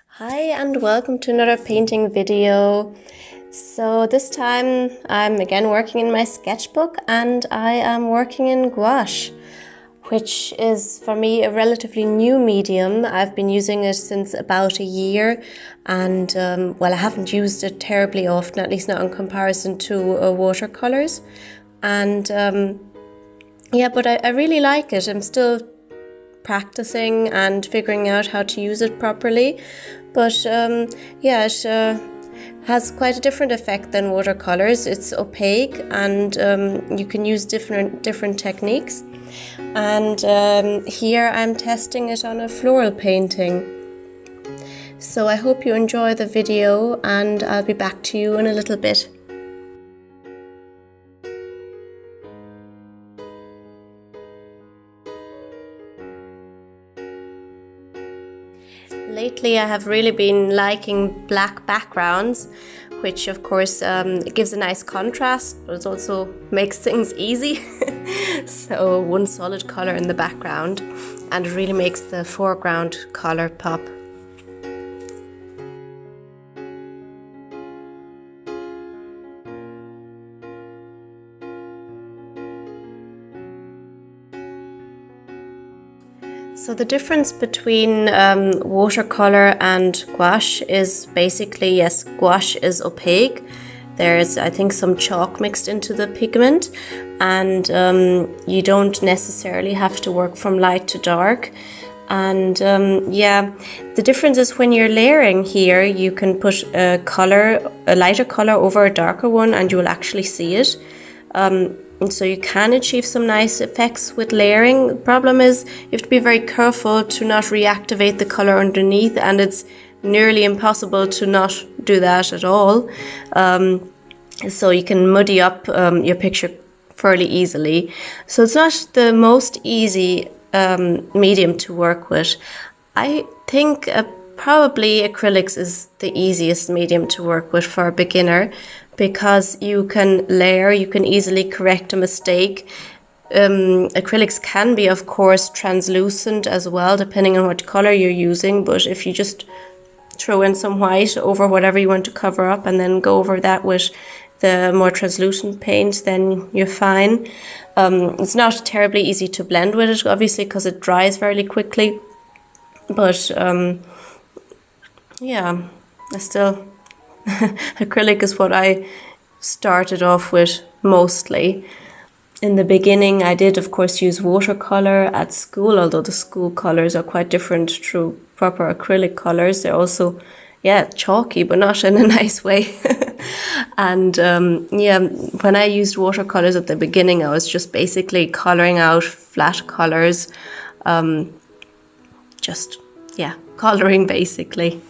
Hi and welcome to another painting video. So this time I'm again working in my sketchbook and I am working in gouache, which is for me a relatively new medium. I've been using it since about a year and well, I haven't used it terribly often, at least not in comparison to watercolors. And yeah, but I really like it. I'm still practicing and figuring out how to use it properly, but yeah, it has quite a different effect than watercolors. It's opaque and you can use different techniques, and here I'm testing it on a floral painting. So I hope you enjoy the video and I'll be back to you in a little bit. Lately I have really been liking black backgrounds, which of course gives a nice contrast, but it also makes things easy. So one solid color in the background and it really makes the foreground color pop. So the difference between watercolor and gouache is basically, yes, gouache is opaque. There's, I think, some chalk mixed into the pigment, and you don't necessarily have to work from light to dark. And yeah, the difference is when you're layering here, you can put a lighter color over a darker one and you will actually see it. And so you can achieve some nice effects with layering. The problem is you have to be very careful to not reactivate the color underneath, and it's nearly impossible to not do that at all. So you can muddy up your picture fairly easily. So it's not the most easy medium to work with. I think probably acrylics is the easiest medium to work with for a beginner, because you can layer, you can easily correct a mistake. Acrylics can be, of course, translucent as well, depending on what color you're using, but if you just throw in some white over whatever you want to cover up and then go over that with the more translucent paint, then you're fine. It's not terribly easy to blend with it, obviously, because it dries fairly quickly, but yeah, I still acrylic is what I started off with mostly. In the beginning I did of course use watercolor at school, although the school colors are quite different to proper acrylic colors. They're also, yeah, chalky, but not in a nice way. And yeah, when I used watercolors at the beginning, I was just basically coloring out flat colors, just, yeah, coloring basically.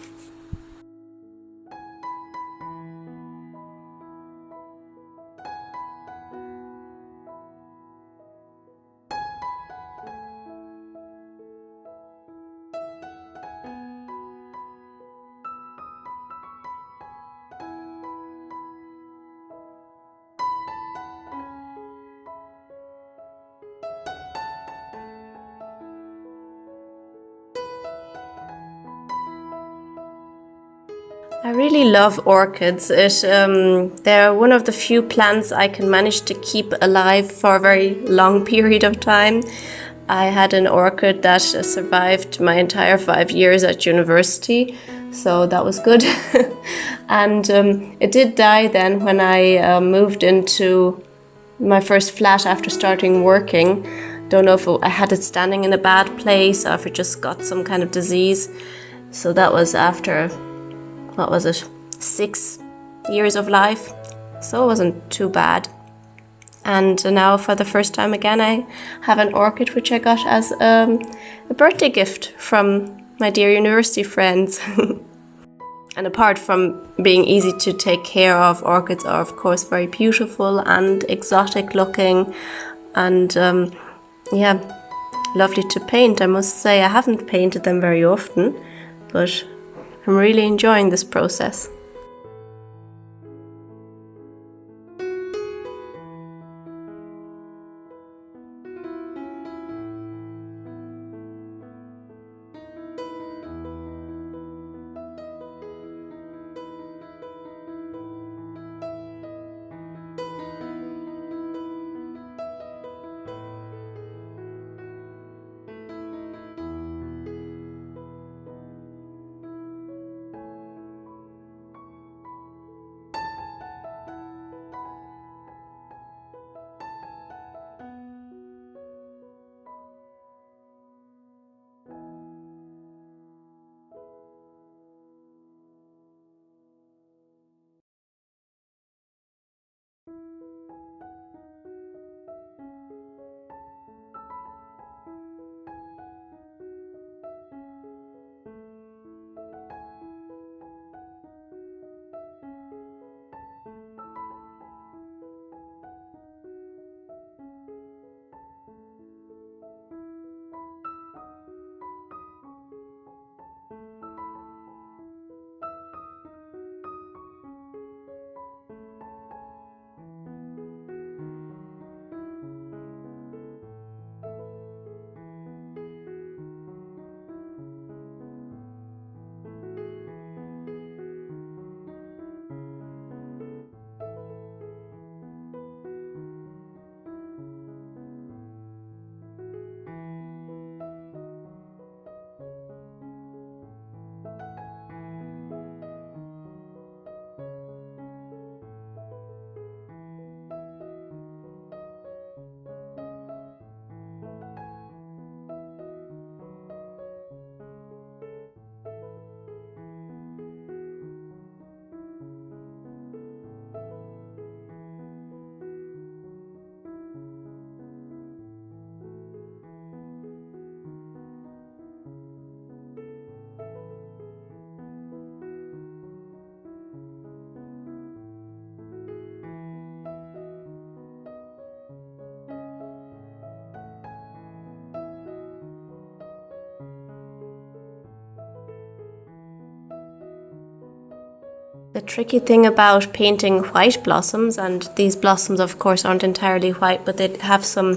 I really love orchids. They're one of the few plants I can manage to keep alive for a very long period of time. I had an orchid that survived my entire 5 years at university, so that was good. And it did die then when I moved into my first flat after starting working. Don't know if I had it standing in a bad place or if it just got some kind of disease. So that was after, what was it, 6 years of life, so it wasn't too bad. And now for the first time again I have an orchid which I got as a birthday gift from my dear university friends. And apart from being easy to take care of, orchids are of course very beautiful and exotic looking, and yeah, lovely to paint. I must say I haven't painted them very often, but I'm really enjoying this process. The tricky thing about painting white blossoms, and these blossoms of course aren't entirely white, but they have some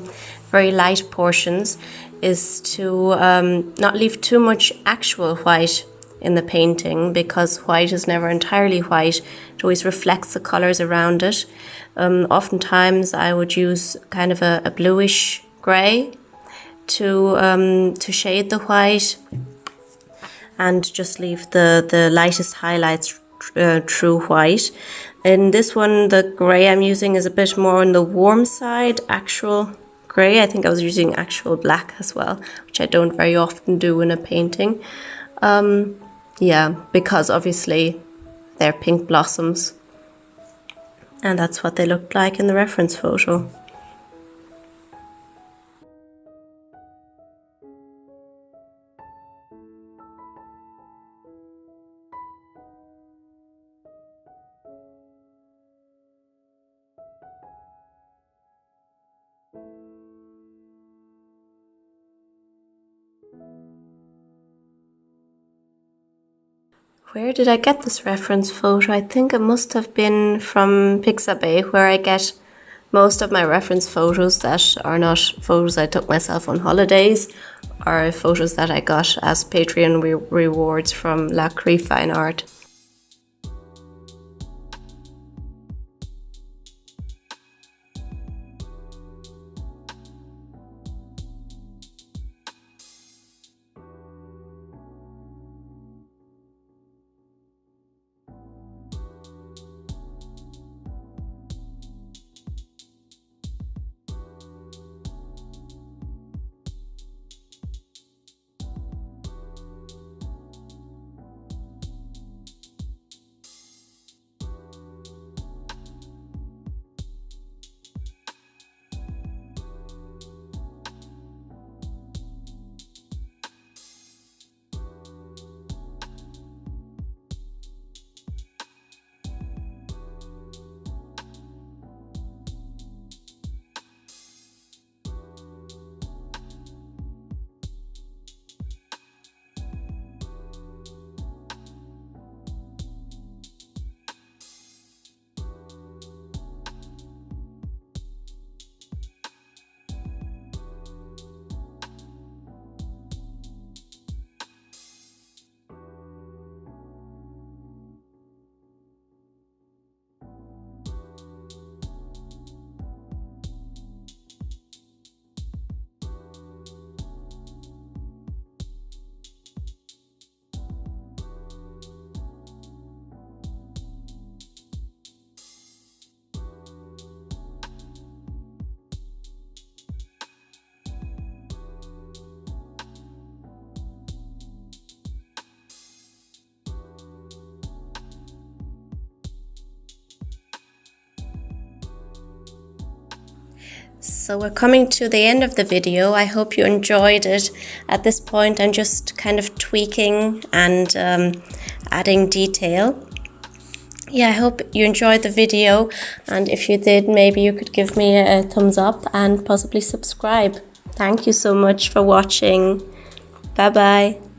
very light portions, is to not leave too much actual white in the painting, because white is never entirely white. It always reflects the colors around it. Oftentimes I would use kind of a bluish grey to shade the white, and just leave the lightest highlights true white. In this one, the grey I'm using is a bit more on the warm side, actual grey. I think I was using actual black as well, which I don't very often do in a painting. Yeah, because obviously they're pink blossoms, and that's what they looked like in the reference photo. Where did I get this reference photo? I think it must have been from Pixabay, where I get most of my reference photos that are not photos I took myself on holidays, or photos that I got as Patreon rewards from La Cree Fine Art. So we're coming to the end of the video. I hope you enjoyed it. At this point I'm just kind of tweaking and adding detail. Yeah, I hope you enjoyed the video, and if you did, maybe you could give me a thumbs up and possibly subscribe. Thank you so much for watching. Bye bye.